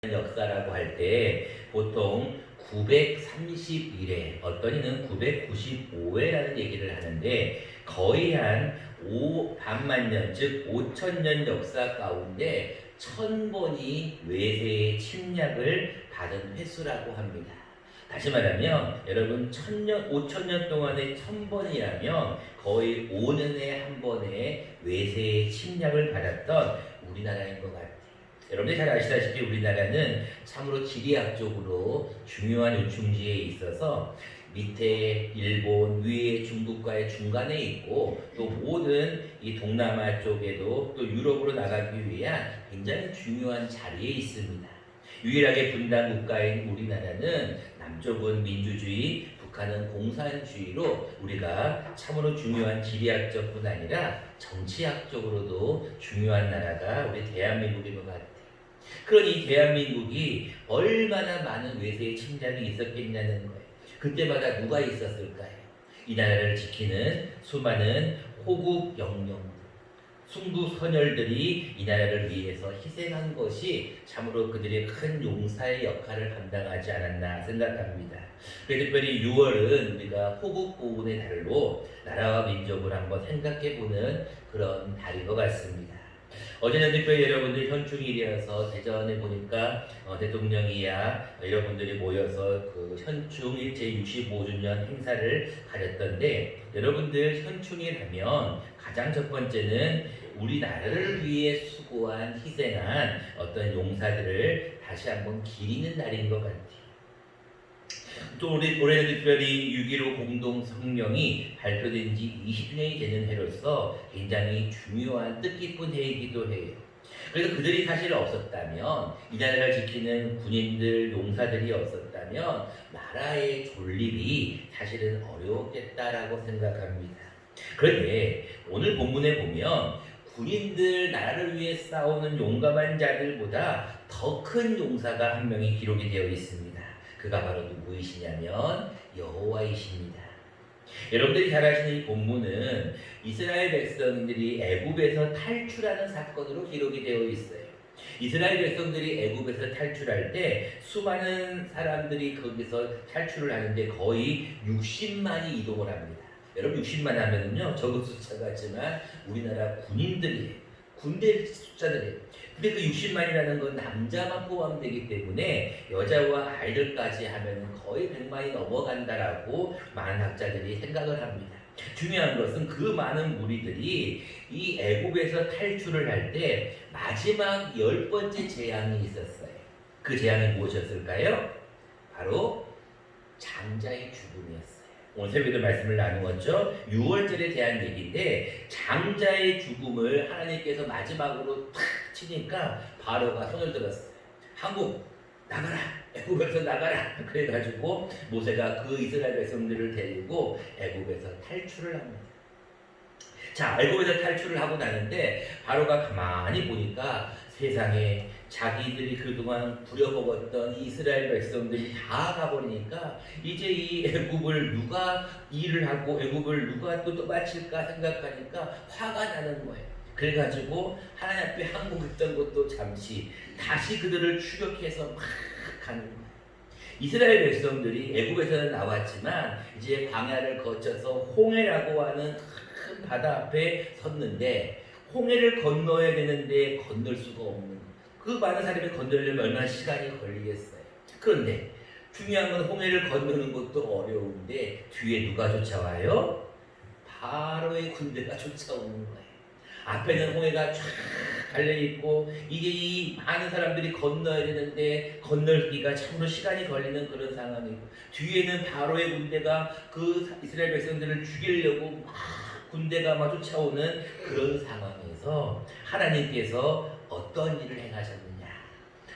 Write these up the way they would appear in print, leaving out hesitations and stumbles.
역사라고 할 때 보통 931회, 어떤 이는 995회라는 얘기를 하는데 거의 한 반만년, 즉 5000년 역사 가운데 1000번이 외세의 침략을 받은 횟수라고 합니다. 다시 말하면 여러분 5000년 동안에 1000번이라면 거의 5년에 한 번의 외세의 침략을 받았던 우리나라인 것 같아요. 여러분들이 잘 아시다시피 우리나라는 참으로 지리학적으로 중요한 요충지에 있어서 밑에 일본, 위에 중국과의 중간에 있고 또 모든 이 동남아 쪽에도 또 유럽으로 나가기 위한 굉장히 중요한 자리에 있습니다. 유일하게 분단 국가인 우리나라는 남쪽은 민주주의, 북한은 공산주의로 우리가 참으로 중요한 지리학적뿐 아니라 정치학적으로도 중요한 나라가 우리 대한민국인 것 같아요. 그러니 대한민국이 얼마나 많은 외세의 침략이 있었겠냐는 거예요. 그때마다 누가 있었을까요? 이 나라를 지키는 수많은 호국 영령들, 순국 선열들이 이 나라를 위해서 희생한 것이 참으로 그들의 큰 용사의 역할을 감당하지 않았나 생각합니다. 그래서 특별히 6월은 우리가 호국 보훈의 달로 나라와 민족을 한번 생각해보는 그런 달인 것 같습니다. 어제는 특별히 여러분들 현충일이어서 대전에 보니까 대통령이야 여러분들이 모여서 그 현충 일제 65주년 행사를 가졌던데, 여러분들 현충일 하면 가장 첫 번째는 우리나라를 위해 수고한 희생한 어떤 용사들을 다시 한번 기리는 날인 것 같아요. 또 올해는 특별히 6.15 공동성명이 발표된 지 20주년이 되는 해로서 굉장히 중요한 뜻깊은 해이기도 해요. 그래서 그들이 사실 없었다면, 이 나라를 지키는 군인들, 용사들이 없었다면 나라의 존립이 사실은 어려웠겠다라고 생각합니다. 그런데 오늘 본문에 보면 군인들, 나라를 위해 싸우는 용감한 자들보다 더 큰 용사가 한 명이 기록이 되어 있습니다. 그가 바로 누구이시냐면 여호와이십니다. 여러분들이 잘 아시는 이 본문은 이스라엘 백성들이 애굽에서 탈출하는 사건으로 기록이 되어 있어요. 이스라엘 백성들이 애굽에서 탈출할 때 수많은 사람들이 거기서 탈출을 하는데 거의 60만이 이동을 합니다. 여러분 60만 하면은요 적은 숫자 같지만 우리나라 군인들이 군대 숫자들이에요. 근데 그 60만이라는 건 남자만 포함되기 때문에 여자와 아이들까지 하면 거의 100만이 넘어간다라고 많은 학자들이 생각을 합니다. 중요한 것은 그 많은 무리들이 이 애굽에서 탈출을 할 때 마지막 10번째 재앙이 있었어요. 그 재앙이 무엇이었을까요? 바로 장자의 죽음이었어요. 오늘 새벽에도 말씀을 나누었죠. 6월절에 대한 얘기인데 장자의 죽음을 하나님께서 마지막으로 탁 치니까 바로가 손을 들었어요. 한국 나가라, 애굽에서 나가라. 그래가지고 모세가 그 이스라엘 백성들을 데리고 애굽에서 탈출을 합니다. 자, 애굽에서 탈출을 하고 나는데 바로가 가만히 보니까 세상에 자기들이 그동안 부려먹었던 이스라엘 백성들이 다 가버리니까 이제 이 애굽을 누가 일을 하고 애굽을 누가 또 마칠까 생각하니까 화가 나는 거예요. 그래가지고 하나님 앞에 항복했던 것도 잠시 다시 그들을 추격해서 막 가는 거예요. 이스라엘 백성들이 애굽에서는 나왔지만 이제 광야를 거쳐서 홍해라고 하는 큰 바다 앞에 섰는데 홍해를 건너야 되는데 건널 수가 없는 거예요. 그 많은 사람이 건너려면 얼마나 시간이 걸리겠어요. 그런데 중요한 건 홍해를 건너는 것도 어려운데 뒤에 누가 쫓아와요? 바로의 군대가 쫓아오는 거예요. 앞에는 홍해가 쫙 달려있고 이제 이 많은 사람들이 건너야 되는데 건널기가 참으로 시간이 걸리는 그런 상황이고, 뒤에는 바로의 군대가 그 이스라엘 백성들을 죽이려고 막 군대가 막 쫓아오는 그런 상황에서 하나님께서 어떤 일을 행하셨느냐.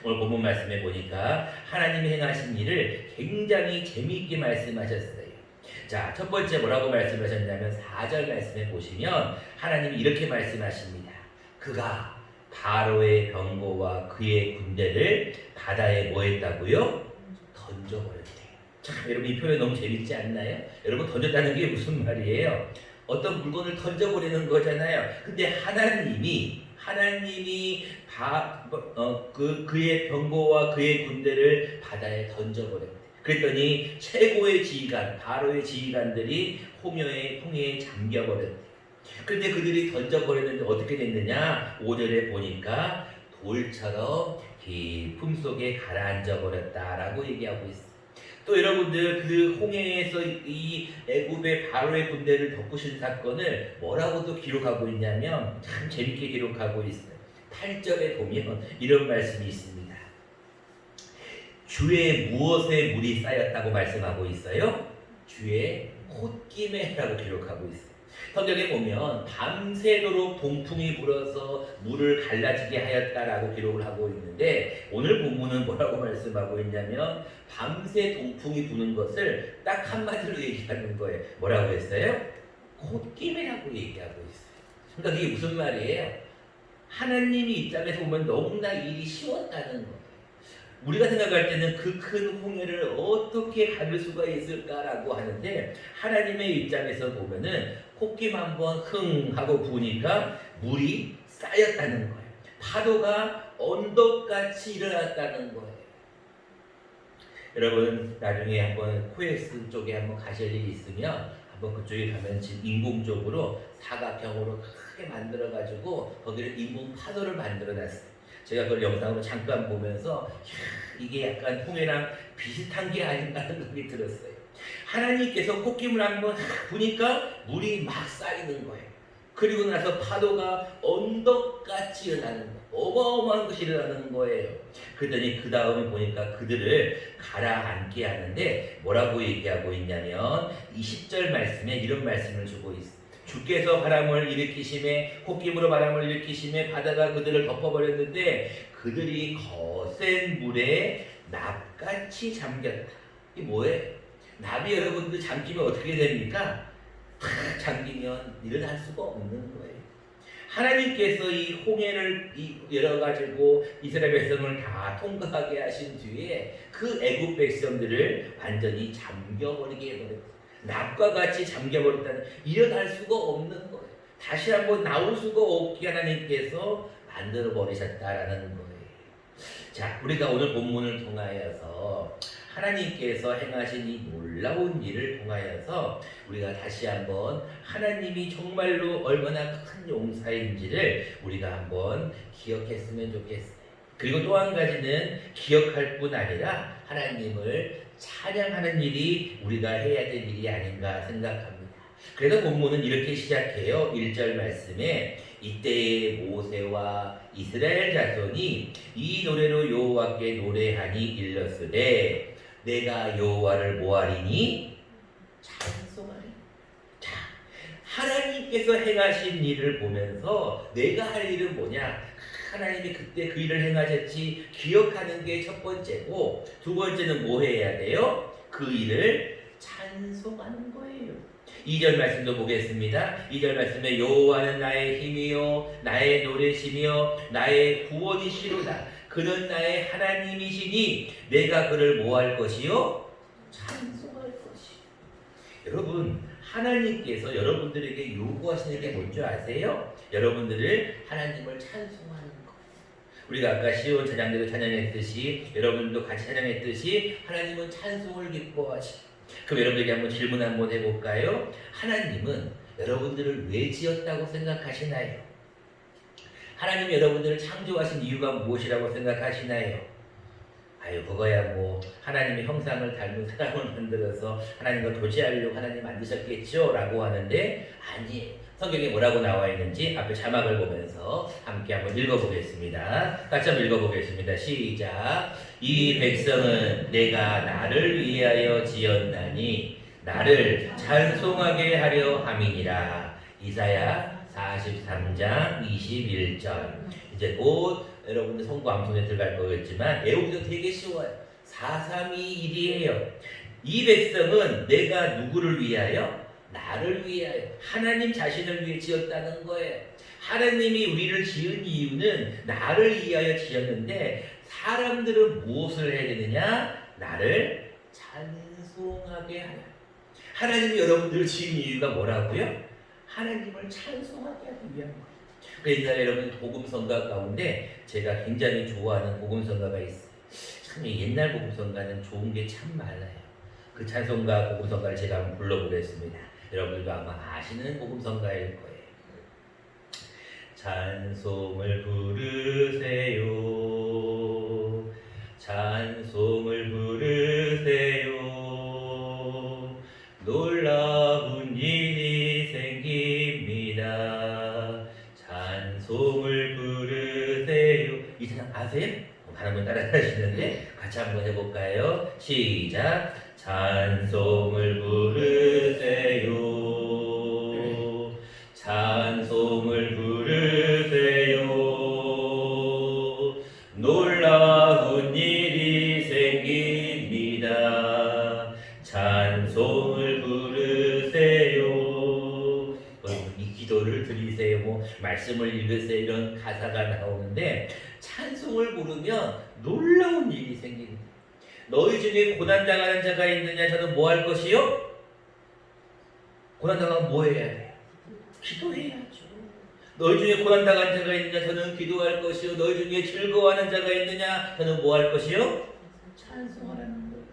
오늘 본문 말씀에 보니까 하나님이 행하신 일을 굉장히 재미있게 말씀하셨어요. 자, 첫 번째 뭐라고 말씀하셨냐면 4절 말씀에 보시면 하나님이 이렇게 말씀하십니다. 그가 바로의 병거와 그의 군대를 바다에 뭐 했다고요? 던져버렸대요. 참, 여러분 이 표현 너무 재밌지 않나요? 여러분 던졌다는 게 무슨 말이에요? 어떤 물건을 던져버리는 거잖아요. 근데 하나님이 하나님이 그의 병거와 그의 군대를 바다에 던져버렸대. 그랬더니 최고의 지휘관, 바로의 지휘관들이 홍해에 잠겨버렸대. 근데 그들이 던져버렸는데 어떻게 됐느냐? 5절에 보니까 돌처럼 깊음 속에 가라앉아 버렸다라고 얘기하고 있어. 또 여러분들 그 홍해에서 이 애굽의 바로의 군대를 덮으신 사건을 뭐라고도 기록하고 있냐면 참 재밌게 기록하고 있어요. 8절에 보면 이런 말씀이 있습니다. 주의 무엇에 물이 쌓였다고 말씀하고 있어요? 주의 홑김에라고 기록하고 있어요. 성경에 보면 밤새도록 동풍이 불어서 물을 갈라지게 하였다라고 기록을 하고 있는데 오늘 본문은 뭐라고 말씀하고 있냐면 밤새 동풍이 부는 것을 딱 한마디로 얘기하는 거예요. 뭐라고 했어요? 홑김이라고 얘기하고 있어요. 그러니까 이게 무슨 말이에요? 하나님이 입장에서 보면 너무나 일이 쉬웠다는 거예요. 우리가 생각할 때는 그 큰 홍해를 어떻게 가를 수가 있을까라고 하는데 하나님의 입장에서 보면은 콧김 한번 흥 하고 부으니까 물이 쌓였다는 거예요. 파도가 언덕같이 일어났다는 거예요. 여러분 나중에 한번 코엑스 쪽에 한번 가실 일이 있으면 한번 그쪽에 가면 지금 인공적으로 사각형으로 크게 만들어 가지고 거기를 인공 파도를 만들어 놨어요. 제가 그걸 영상으로 잠깐 보면서 이게 약간 홍해랑 비슷한 게 아닌가 하는 생각이 들었어요. 하나님께서 콧김을 한번 부니까 물이 막 쌓이는 거예요. 그리고 나서 파도가 언덕같이 일어나는 거예요. 어마어마한 것이 일어나는 거예요. 그랬더니 그 다음에 보니까 그들을 가라앉게 하는데 뭐라고 얘기하고 있냐면 20절 말씀에 이런 말씀을 주고 있어요. 주께서 바람을 일으키심에 콧김으로 바람을 일으키심에 바다가 그들을 덮어버렸는데 그들이 거센 물에 납같이 잠겼다. 이게 뭐예요? 납이 여러분들 잠기면 어떻게 됩니까? 탁 잠기면 일어날 수가 없는 거예요. 하나님께서 이 홍해를 열어가지고 이스라엘 백성을 다 통과하게 하신 뒤에 그 애굽 백성들을 완전히 잠겨버리게 해버렸어요. 납과 같이 잠겨버렸다는 일어날 수가 없는 거예요. 다시 한번 나올 수가 없게 하나님께서 만들어 버리셨다라는 거예요. 자, 우리가 오늘 본문을 통하여서 하나님께서 행하신 이 놀라운 일을 통하여서 우리가 다시 한번 하나님이 정말로 얼마나 큰 용사인지를 우리가 한번 기억했으면 좋겠어요. 그리고 또 한 가지는 기억할 뿐 아니라 하나님을 찬양하는 일이 우리가 해야 될 일이 아닌가 생각합니다. 그래서 본문은 이렇게 시작해요. 1절 말씀에 이때의 모세와 이스라엘 자손이 이 노래로 여호와께 노래하니 일렀으되 내가 여호와를 뭐하리니? 찬송하리. 자, 하나님께서 행하신 일을 보면서 내가 할 일은 뭐냐? 하나님이 그때 그 일을 행하셨지 기억하는 게 첫 번째고 두 번째는 뭐 해야 돼요? 그 일을 찬송하는 거예요. 2절 말씀도 보겠습니다. 2절 말씀에 여호와는 나의 힘이요 나의 노래시며 나의 구원이시로다. 그는 나의 하나님이시니 내가 그를 뭐 할 것이요? 찬송할 것이요. 여러분 하나님께서 여러분들에게 요구하시는 게 뭔지 아세요? 여러분들을 하나님을 찬송하는 것. 우리가 아까 시온 찬양대로 찬양했듯이 여러분도 같이 찬양했듯이 하나님은 찬송을 기뻐하시고 그럼 여러분에게 한번 질문 한번 해볼까요? 하나님은 여러분들을 왜 지었다고 생각하시나요? 하나님이 여러분들을 창조하신 이유가 무엇이라고 생각하시나요? 아유 그거야 뭐 하나님의 형상을 닮은 사람을 만들어서 하나님과 교제하려고 하나님 만드셨겠죠? 라고 하는데 아니에요. 성경에 뭐라고 나와 있는지 앞에 자막을 보면서 함께 한번 읽어보겠습니다. 같이 한번 읽어보겠습니다. 시작. 이 백성은 내가 나를 위하여 지었나니 나를 찬송하게 하려 함이니라. 이사야 43장 21절. 이제 곧 여러분들 성구 암송에 들어갈 거겠지만 외우기도 되게 쉬워요. 432일이에요. 이 백성은 내가 누구를 위하여? 나를 위하여 하나님 자신을 위해 지었다는 거예요. 하나님이 우리를 지은 이유는 나를 위하여 지었는데 사람들은 무엇을 해야 되느냐? 나를 찬송하게 하라. 하나님이 여러분들을 지은 이유가 뭐라고요? 하나님을 찬송하게 하기 위한 거예요. 그 옛날에 여러분 복음성가 가운데 제가 굉장히 좋아하는 복음성가가 있어요. 참 이 옛날 복음성가는 좋은 게 참 많아요. 그 찬송가 복음성가를 제가 한번 불러보겠습니다. 여러분들도 아마 아시는 복음성가일 거예요. 찬송을 부르세요. 찬송을 부르세요. 놀라운 일이 생깁니다. 찬송을 부르세요. 이 찬양 아세요? 하나님 따라하시는데 같이 한번 해볼까요? 시작. 찬송을 부르세요. 찬송을 부르세요. 놀라운 일이 생깁니다. 찬송을 부르세요. 이 기도를 드리세요. 뭐 말씀을 읽으세요. 이런 가사가 나오는데 찬송을 부르면 놀라운 일이 생깁니다. 너희 중에 고난당하는 자가 있느냐? 저는 뭐 할 것이요? 고난당하면 뭐 해야 돼요? 기도해야죠. 너희 중에 고난당한 자가 있느냐? 저는 기도할 것이요. 너희 중에 즐거워하는 자가 있느냐? 저는 뭐 할 것이요? 찬송하라는 거예요.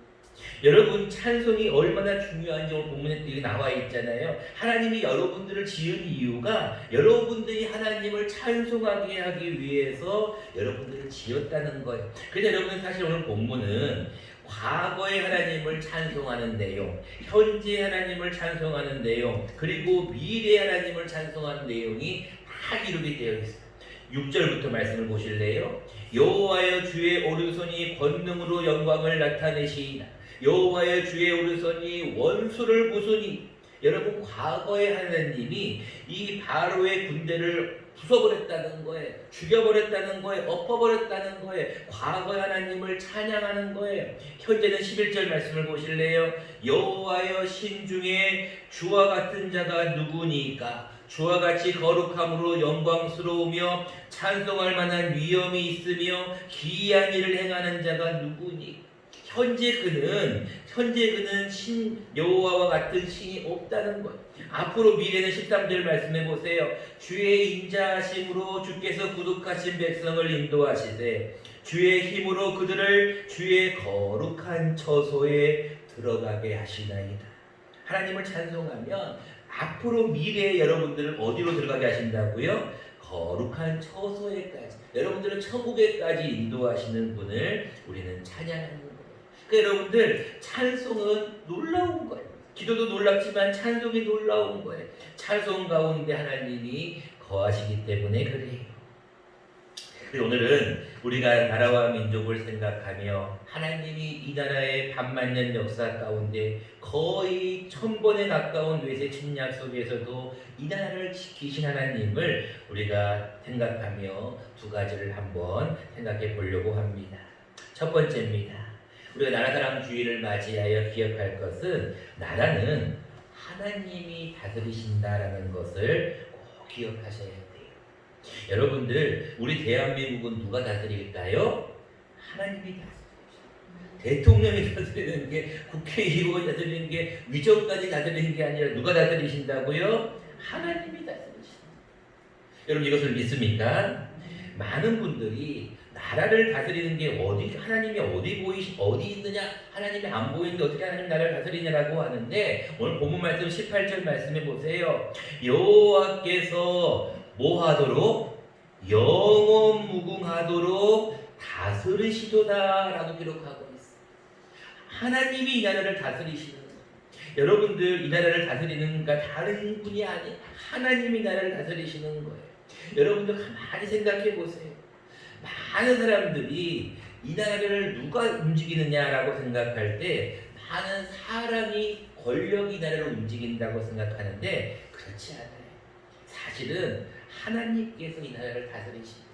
여러분 찬송이 얼마나 중요한지 오늘 본문에 나와 있잖아요. 하나님이 여러분들을 지은 이유가 여러분들이 하나님을 찬송하게 하기 위해서 여러분들을 지었다는 거예요. 그런데 여러분 사실 오늘 본문은 과거의 하나님을 찬송하는 내용, 현재 하나님을 찬송하는 내용, 그리고 미래 하나님을 찬송하는 내용이 다 기록이 되어 있어요. 6절부터 말씀을 보실래요? 여호와여 주의 오른손이 권능으로 영광을 나타내시이다. 여호와여 주의 오른손이 원수를 부수니. 여러분 과거의 하나님이 이 바로의 군대를 부숴버렸다는 거예요. 죽여버렸다는 거예요. 엎어버렸다는 거예요. 과거의 하나님을 찬양하는 거예요. 현재는 11절 말씀을 보실래요? 여호와여 신중에 주와 같은 자가 누구니까? 주와 같이 거룩함으로 영광스러우며 찬송할 만한 위엄이 있으며 기이한 일을 행하는 자가 누구니? 현재 그는 신 여호와와 같은 신이 없다는 것. 앞으로 미래는 13절 말씀해 보세요. 주의 인자하심으로 주께서 구속하신 백성을 인도하시되 주의 힘으로 그들을 주의 거룩한 처소에 들어가게 하시나이다. 하나님을 찬송하면 앞으로 미래에 여러분들을 어디로 들어가게 하신다고요? 거룩한 처소에까지, 여러분들을 천국에까지 인도하시는 분을 우리는 찬양하는 거예요. 그러니까 여러분들 찬송은 놀라운 거예요. 기도도 놀랍지만 찬송이 놀라운 거예요. 찬송 가운데 하나님이 거하시기 때문에 그래요. 오늘은 우리가 나라와 민족을 생각하며 하나님이 이 나라의 반만년 역사 가운데 거의 1000번에 가까운 외세 침략 속에서도 이 나라를 지키신 하나님을 우리가 생각하며 두 가지를 한번 생각해 보려고 합니다. 첫 번째입니다. 우리가 나라사랑 주의를 맞이하여 기억할 것은 나라는 하나님이 다스리신다라는 것을 꼭 기억하셔야 돼요. 여러분들 우리 대한민국은 누가 다스릴까요? 하나님이 다스리십니다. 대통령이 다스리는 게, 국회의원이 다스리는 게, 위정까지 다스리는 게 아니라 누가 다스리신다고요? 하나님이 다스리십니다. 여러분 이것을 믿습니까? 많은 분들이 나라를 다스리는 게 하나님이 어디 있느냐, 하나님이 안 보이는데 어떻게 하나님 나라를 다스리냐라고 하는데, 오늘 본문 말씀 18절 말씀해 보세요. 여호와께서 뭐 하도록? 영원 무궁하도록 다스리시도다 라고 기록하고 있어요. 하나님이 이 나라를 다스리시는 거예요. 여러분들 이 나라를 다스리는 다른 분이 아닌 하나님이 나라를 다스리시는 거예요. 여러분들 가만히 생각해 보세요. 많은 사람들이 이 나라를 누가 움직이느냐라고 생각할 때 많은 사람이 권력이 이 나라를 움직인다고 생각하는데 그렇지 않아요. 사실은 하나님께서 이 나라를 다스리십니다.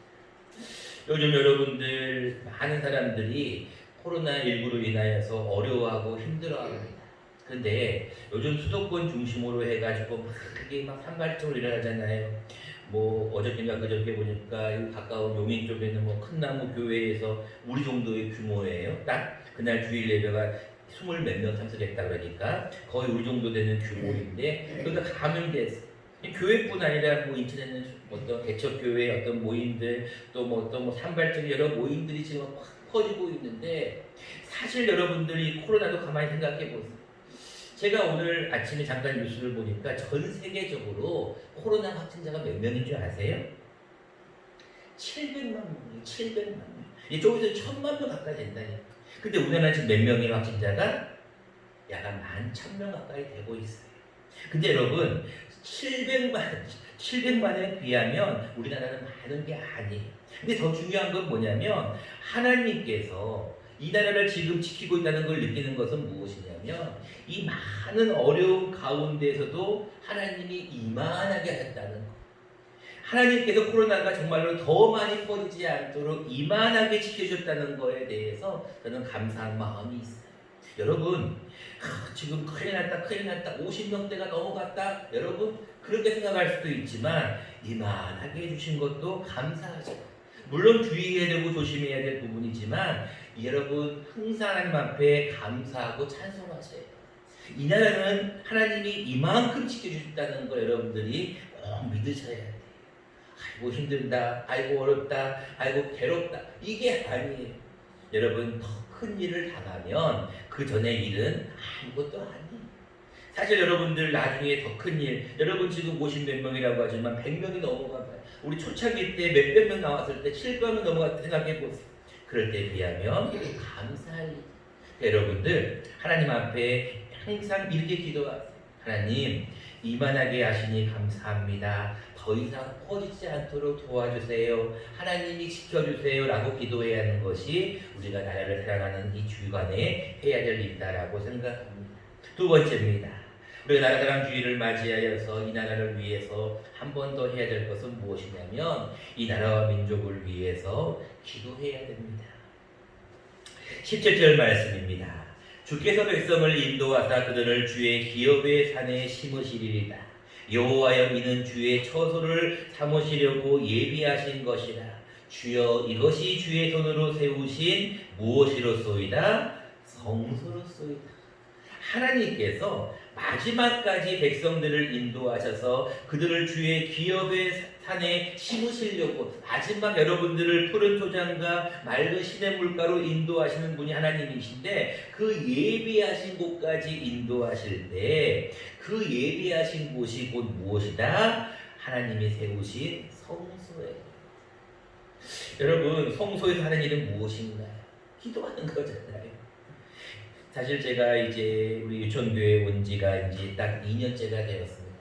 요즘 여러분들 많은 사람들이 코로나19로 인하여서 어려워하고 힘들어합니다. 그런데 요즘 수도권 중심으로 해가지고 그게 산발적으로 일어나잖아요. 뭐 어저께인가 그저께 보니까 가까운 용인 쪽에 있는 큰 나무 교회에서 우리 정도의 규모예요. 딱 그날 주일 예배가 20몇 명 참석했다 그러니까 거의 우리 정도 되는 규모인데 그러니까 감염이 됐어요. 교회뿐 아니라 뭐 인천에는 어떤 개척교회 어떤 모임들 또 뭐 어떤 뭐 산발적인 여러 모임들이 지금 확 퍼지고 있는데 사실 여러분들이 코로나도 가만히 생각해 보세요. 제가 오늘 아침에 잠깐 뉴스를 보니까 전 세계적으로 코로나 확진자가 몇 명인 줄 아세요? 700만 명이에요. 700만 명. 이쪽에서 1000만 명 가까이 된다니까. 근데 우리나라 지금 몇 명의 확진자가 약간 11,000명 가까이 되고 있어요. 근데 여러분 700만에 비하면 우리나라는 많은 게 아니에요. 근데 더 중요한 건 뭐냐면 하나님께서 이 나라를 지금 지키고 있다는 걸 느끼는 것은 무엇이냐면 이 많은 어려움 가운데서도 하나님이 이만하게 하셨다는 것. 하나님께서 코로나가 정말로 더 많이 퍼지지 않도록 이만하게 지켜주셨다는 거에 대해서 저는 감사한 마음이 있어요. 여러분 지금 큰일 났다 50명대가 넘어갔다 여러분 그렇게 생각할 수도 있지만 이만하게 해주신 것도 감사하죠. 물론 주의해야 되고 조심해야 될 부분이지만 여러분 항상 하나님 앞에 감사하고 찬송하세요. 이 나라는 하나님이 이만큼 지켜주셨다는 걸 여러분들이 꼭 믿으셔야 돼요. 아이고 힘들다 아이고 어렵다 아이고 괴롭다 이게 아니에요. 여러분 더 큰 일을 당하면 그 전의 일은 아무것도 아니에요. 사실 여러분들 나중에 더 큰 일, 여러분 지금 50몇 명이라고 하지만 100명이 넘어가봐요. 우리 초창기 때 몇백 명 나왔을 때 700명 넘어갔다 생각해 보세요. 그럴 때에 비하면 감사할 일. 여러분들 하나님 앞에 항상 이렇게 기도하세요. 하나님 이만하게 하시니 감사합니다. 더 이상 퍼지지 않도록 도와주세요. 하나님이 지켜주세요. 라고 기도해야 하는 것이 우리가 나라를 사랑하는 이 주간에 해야 될 일이다라고 생각합니다. 두 번째입니다. 우리가 나라사랑주의를 맞이하여서 이 나라를 위해서 한 번 더 해야 될 것은 무엇이냐면 이 나라와 민족을 위해서 기도해야 됩니다. 17절 말씀입니다. 주께서 백성을 인도하사 그들을 주의 기업의 산에 심으시리이다. 여호와여 이는 주의 처소를 삼으시려고 예비하신 것이라. 주여 이것이 주의 손으로 세우신 무엇이로소이다? 성소로소이다. 하나님께서 마지막까지 백성들을 인도하셔서 그들을 주의 기업의 산에 심으시려고 마지막 여러분들을 푸른 토장과 맑은 시냇물가로 인도하시는 분이 하나님이신데 그 예비하신 곳까지 인도하실 때 그 예비하신 곳이 곧 무엇이다? 하나님이 세우신 성소예요. 여러분 성소에서 하는 일은 무엇인가요? 기도하는 거잖아요. 사실 제가 이제 우리 유천교회 온 지가 이제 딱 2년째가 되었습니다.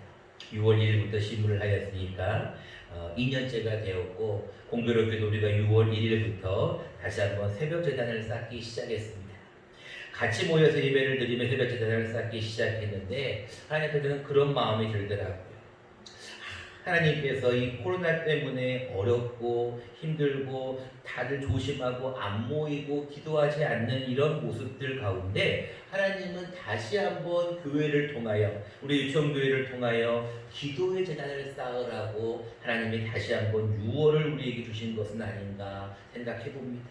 6월 1일부터 신문을 하였으니까 2년째가 되었고 공교롭게도 우리가 6월 1일부터 다시 한번 새벽 제단을 쌓기 시작했습니다. 같이 모여서 예배를 드리며 새벽 제단을 쌓기 시작했는데 하나님께서는 그런 마음이 들더라고요. 하나님께서 이 코로나 때문에 어렵고 힘들고 다들 조심하고 안 모이고 기도하지 않는 이런 모습들 가운데 하나님은 다시 한번 교회를 통하여 우리 유천교회를 통하여 기도의 제단을 쌓으라고 하나님이 다시 한번 유언을 우리에게 주신 것은 아닌가 생각해 봅니다.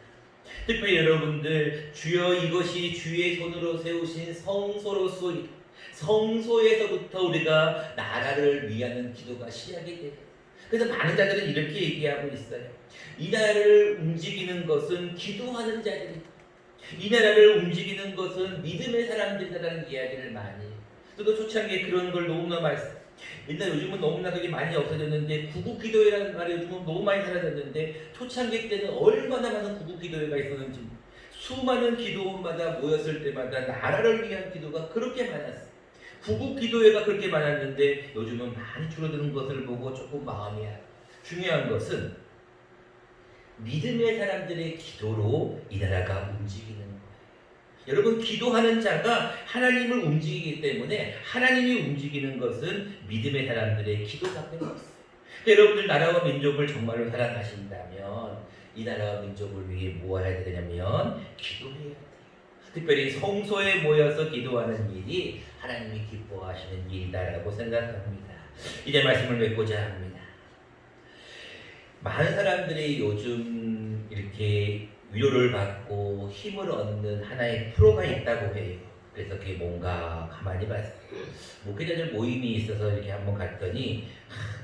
특별히 여러분들 주여 이것이 주의 손으로 세우신 성소로소이다. 성소에서부터 우리가 나라를 위하는 기도가 시작이 돼요. 그래서 많은 자들은 이렇게 얘기하고 있어요. 이 나라를 움직이는 것은 기도하는 자들이다. 이 나라를 움직이는 것은 믿음의 사람들이라는 이야기를 많이 해요. 저도 초창기에 그런 걸 너무나 말씀. 일단 요즘은 너무나 그게 많이 없어졌는데 구국기도회라는 말이 요즘은 너무 많이 사라졌는데 초창기 때는 얼마나 많은 구국기도회가 있었는지 수많은 기도원마다 모였을 때마다 나라를 위한 기도가 그렇게 많았어요. 구국기도회가 그렇게 많았는데 요즘은 많이 줄어드는 것을 보고 조금 마음이 아파요. 중요한 것은 믿음의 사람들의 기도로 이 나라가 움직이는 거예요. 여러분 기도하는 자가 하나님을 움직이기 때문에 하나님이 움직이는 것은 믿음의 사람들의 기도밖에 없어요. 여러분들 나라와 민족을 정말로 사랑하신다면 이 나라와 민족을 위해 무엇해야 되냐면 기도해야 돼요. 특별히 성소에 모여서 기도하는 일이 하나님이 기뻐하시는 일이다라고 생각합니다. 이제 말씀을 맺고자 합니다. 많은 사람들이 요즘 이렇게 위로를 받고 힘을 얻는 하나의 프로가 있다고 해요. 그래서 그게 뭔가 가만히 봤어요. 목회자들 모임이 있어서 이렇게 한번 갔더니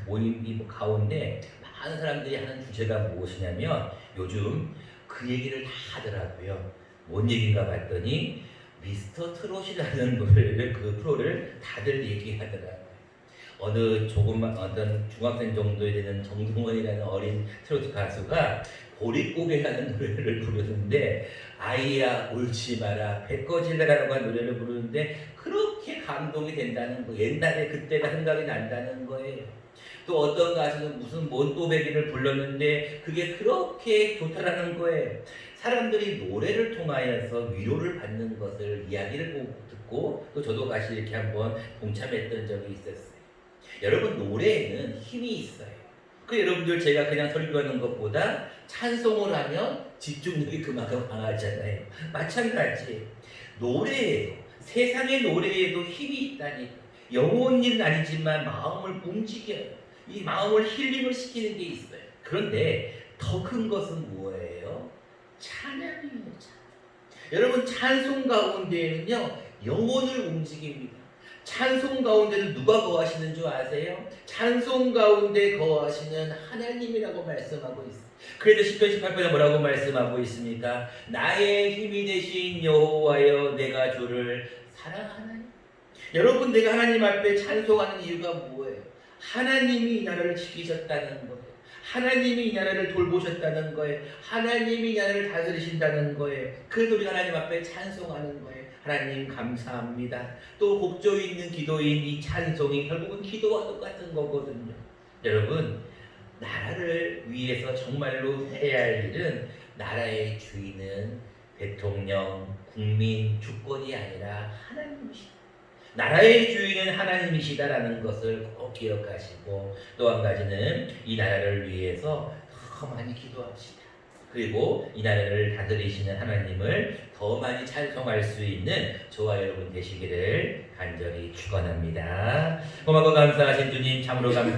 모임이 뭐 가운데 많은 사람들이 하는 주제가 무엇이냐면 요즘 그 얘기를 다 하더라고요. 뭔 얘기인가 봤더니 미스터 트롯이라는 노래를 그 프로를 다들 얘기하더라고요. 어느 조금만 어떤 중학생 정도 되는 정동원이라는 어린 트로트 가수가 보릿고개라는 노래를 부르는데 아이야 울지 마라 배꺼질래라는 노래를 부르는데 그렇게 감동이 된다는 거 옛날에 그때가 생각이 난다는 거예요. 또 어떤 가수는 무슨 몬또배기를 불렀는데 그게 그렇게 좋다라는 거예요. 사람들이 노래를 통하여서 위로를 받는 것을 이야기를 듣고 또 저도 같이 이렇게 한번 동참했던 적이 있었어요. 여러분 노래에는 힘이 있어요. 그 여러분들 제가 그냥 설교하는 것보다 찬송을 하면 집중력이 그만큼 강하잖아요. 마찬가지 노래에도 세상의 노래에도 힘이 있다니 영혼은 아니지만 마음을 움직여요. 이 마음을 힐링을 시키는 게 있어요. 그런데 더 큰 것은 뭐예요? 찬양이에요. 여러분 찬송 가운데에는요 영혼을 움직입니다. 찬송 가운데는 누가 거하시는 줄 아세요? 찬송 가운데 거하시는 하나님이라고 말씀하고 있어요. 그래서 시편 18편에 뭐라고 말씀하고 있습니까? 나의 힘이 되신 여호와여 내가 주를 사랑하나니. 여러분 내가 하나님 앞에 찬송하는 이유가 뭐예요? 하나님이 이 나라를 지키셨다는 거예요. 하나님이 이 나라를 돌보셨다는 거예요. 하나님이 이 나라를 다스리신다는 거예요. 그래서 우리가 하나님 앞에 찬송하는 거예요. 하나님 감사합니다. 또 곡조 있는 기도인 이 찬송이 결국은 기도와 똑같은 거거든요. 여러분 나라를 위해서 정말로 해야 할 일은 나라의 주인은 대통령, 국민, 주권이 아니라 하나님이시다. 나라의 주인은 하나님이시다라는 것을 꼭 기억하시고 또 한 가지는 이 나라를 위해서 더 많이 기도합시다. 그리고 이 나라를 다스리시는 하나님을 더 많이 찬송할 수 있는 저와 여러분 되시기를 간절히 축원합니다. 고맙고 감사하신 주님 참으로 감사.